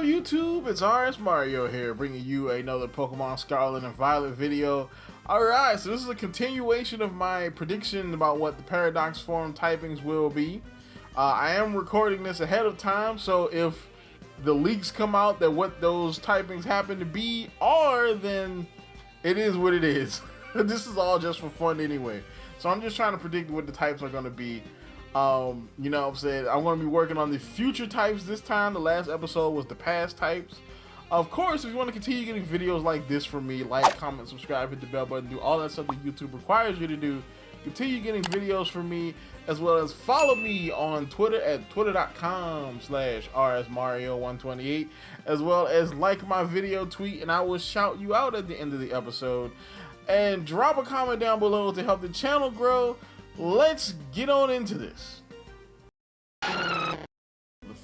up, YouTube? It's RSMario here, bringing you another Pokemon Scarlet and Violet video. Alright, so this is a continuation of my prediction about what the Paradox form typings will be. I am recording this ahead of time, so if the leaks come out that what those typings happen to be are, then it is what it is. This is all just for fun anyway. So I'm just trying to predict what the types are going to be. You know what I'm saying? I'm going to be working on the future types this time. The last episode was the past types. Of course, if you want to continue getting videos like this from me, like, comment, subscribe, hit the bell button, do all that stuff that YouTube requires you to do. Continue getting videos from me, as well as follow me on Twitter at twitter.com/rsmario128, as well as like my video tweet, and I will shout you out at the end of the episode. And drop a comment down below to help the channel grow. Let's get on into this. The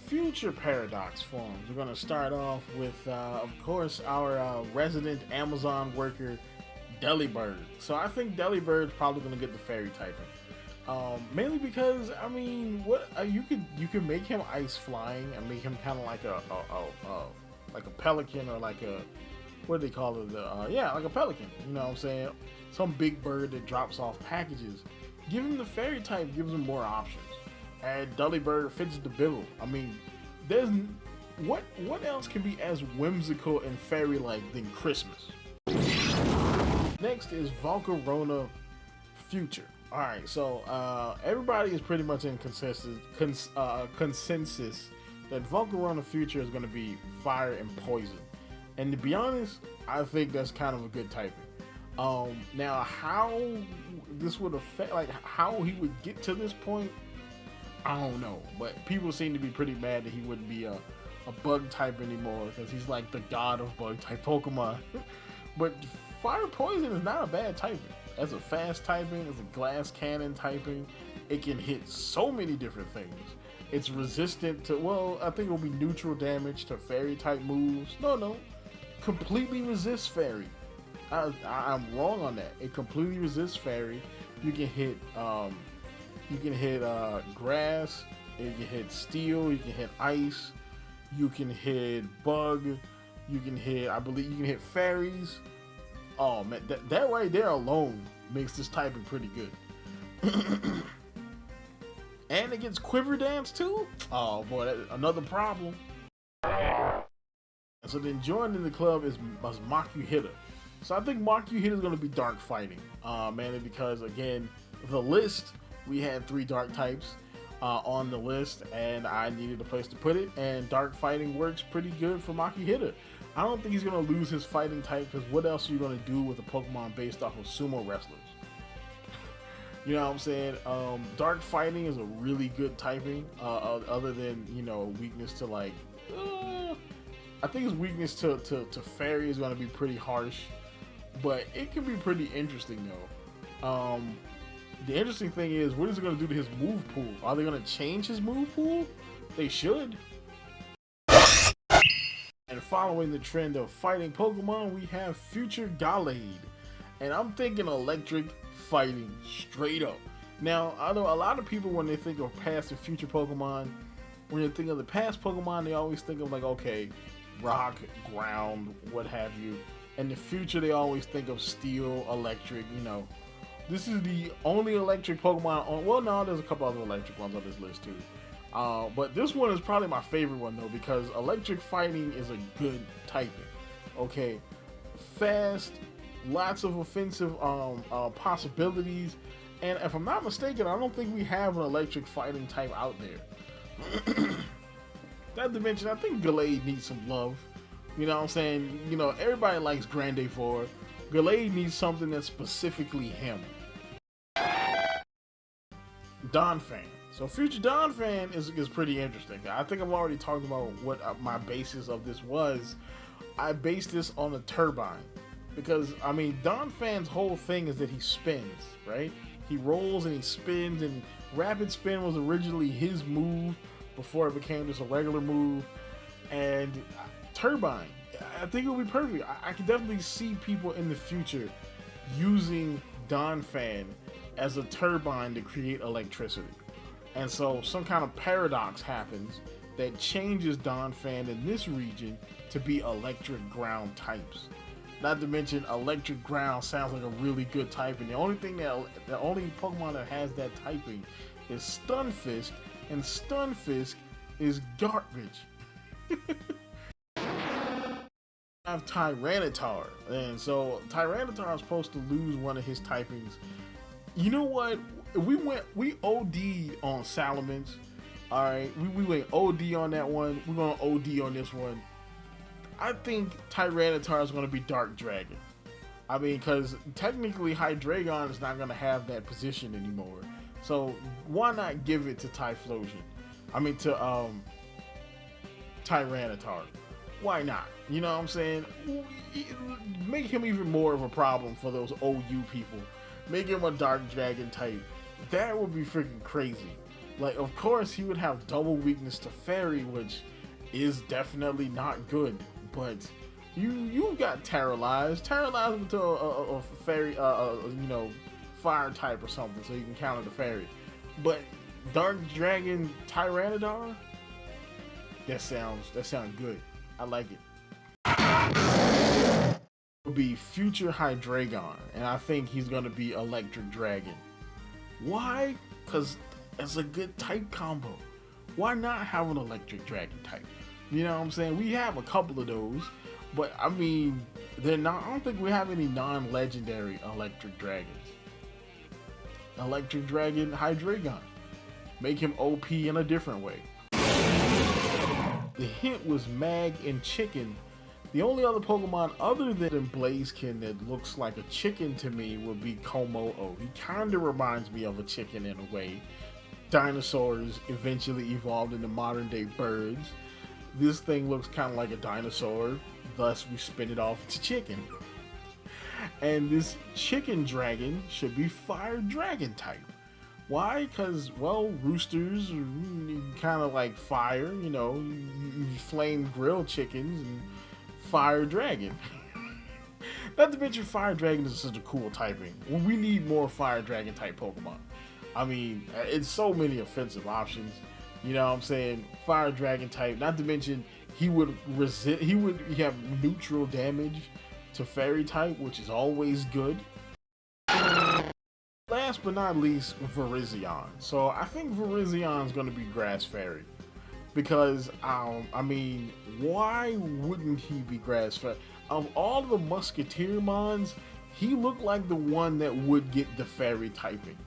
future Paradox forms. We're going to start off with, of course, our resident Amazon worker, Delibird. So I think Delibird's probably going to get the fairy typing. Mainly because, I mean, what you could make him ice flying and make him kind of like a pelican, or like a, what do they call it? Yeah, like a pelican. You know what I'm saying? Some big bird that drops off packages. Give him the fairy type, gives him more options. And Delibird fits the bill. I mean, there's what else can be as whimsical and fairy-like than Christmas? Next is Volcarona Future. All right, so everybody is pretty much in consensus that Volcarona Future is going to be fire and poison. And to be honest, I think that's kind of a good typing. Now, how this would affect, like how he would get to this point, I don't know. But people seem to be pretty mad that he wouldn't be a bug type anymore, because he's like the god of bug type Pokemon. But fire poison is not a bad typing. As a fast typing, as a glass cannon typing, it can hit so many different things. It's resistant to, well, I think it'll be neutral damage to fairy type moves. No, completely resists fairy. I'm wrong on that. It completely resists fairy. You can hit grass, you can hit steel, you can hit ice, you can hit bug, you can hit, I believe you can hit fairies. Oh man, that right there alone makes this typing pretty good. And it gets quiver dance too? Oh boy, that's another problem. So then joining the club is Makuhita. So I think Makuhita is going to be dark fighting, mainly because, again, the list, we had 3 dark types on the list, and I needed a place to put it, and dark fighting works pretty good for Makuhita. I don't think he's going to lose his fighting type, because what else are you going to do with a Pokemon based off of sumo wrestlers? You know what I'm saying? Dark fighting is a really good typing, other than, you know, weakness to, like, I think his weakness to fairy is going to be pretty harsh. But it can be pretty interesting though. The interesting thing is, what is it going to do to his move pool? Are they going to change his move pool? They should. And following the trend of fighting Pokemon, we have future Galade. And I'm thinking electric fighting straight up. Now, I know a lot of people, when they think of past and future Pokemon, when they think of the past Pokemon, they always think of, like, okay, rock, ground, what have you. In the future, they always think of steel, electric, you know. This is the only electric Pokemon on, well, no, there's a couple other electric ones on this list too. But this one is probably my favorite one though, because electric fighting is a good typing. Okay, fast, lots of offensive possibilities, and if I'm not mistaken, I don't think we have an electric fighting type out there. Not to mention, I think Galade needs some love. You know what I'm saying? You know, everybody likes Grandifleur. Galade needs something that's specifically him. Donphan. So future Donphan is pretty interesting. I think I've already talked about what my basis of this was. I based this on a turbine. Because, I mean, Donphan's whole thing is that he spins, right? He rolls and he spins, and Rapid Spin was originally his move before it became just a regular move. And turbine, I think it would be perfect. I can definitely see people in the future using Donphan as a turbine to create electricity. And so some kind of paradox happens that changes Donphan in this region to be electric ground types. Not to mention, electric ground sounds like a really good type, and the only Pokemon that has that typing is Stunfisk, and Stunfisk is garbage. I have Tyranitar, and so Tyranitar is supposed to lose one of his typings. You know what? We OD'd on Salamence. All right, we went OD on that one. We're gonna OD on this one. I think Tyranitar is gonna be Dark Dragon. I mean, because technically Hydragon is not gonna have that position anymore. So why not give it to Typhlosion? I mean to Tyranitar. Why not? You know what I'm saying? Make him even more of a problem for those OU people. Make him a Dark Dragon type. That would be freaking crazy. Like, of course, he would have double weakness to Fairy, which is definitely not good. But you've got Terralize. Terralize him to a Fairy, you know, Fire type or something, so you can counter the Fairy. But Dark Dragon Tyranitar, that sounds good. I like it. Will be future Hydragon, and I think he's gonna be Electric Dragon. Why? Because it's a good type combo. Why not have an Electric Dragon type? You know what I'm saying? We have a couple of those, but I mean, they're not. I don't think we have any non-legendary Electric Dragons. Electric Dragon Hydragon. Make him OP in a different way. The hint was Mag and Chicken. The only other Pokemon other than Blaziken that looks like a chicken to me would be Komo-o. He kind of reminds me of a chicken in a way. Dinosaurs eventually evolved into modern day birds. This thing looks kind of like a dinosaur, thus we spin it off to chicken. And this chicken dragon should be Fire Dragon type. Why? Because, well, roosters are kind of like fire, you know, you flame grilled chickens and Fire Dragon. Not to mention Fire Dragon is such a cool typing. Well, we need more Fire Dragon type Pokemon. I mean, it's so many offensive options. You know what I'm saying? Fire Dragon type. Not to mention he would resist. He have neutral damage to Fairy type, which is always good. Last but not least, Virizion. So I think Virizion is going to be Grass Fairy. Because, I mean, why wouldn't he be Grass Fairy? Of all the Musketeer mons, he looked like the one that would get the Fairy typing.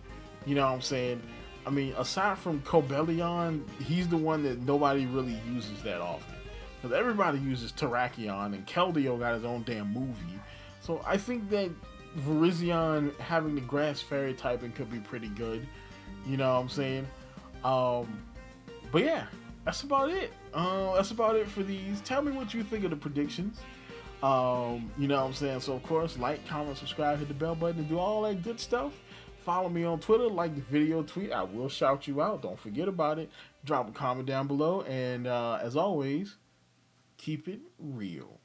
You know what I'm saying? I mean, aside from Cobalion, he's the one that nobody really uses that often. Because everybody uses Terrakion, and Keldeo got his own damn movie. So I think that Virizion having the Grass Fairy typing could be pretty good. You know what I'm saying? But yeah. That's about it. That's about it for these. Tell me what you think of the predictions. You know what I'm saying? So, of course, like, comment, subscribe, hit the bell button, and do all that good stuff. Follow me on Twitter, like the video, tweet. I will shout you out. Don't forget about it. Drop a comment down below. And as always, keep it real.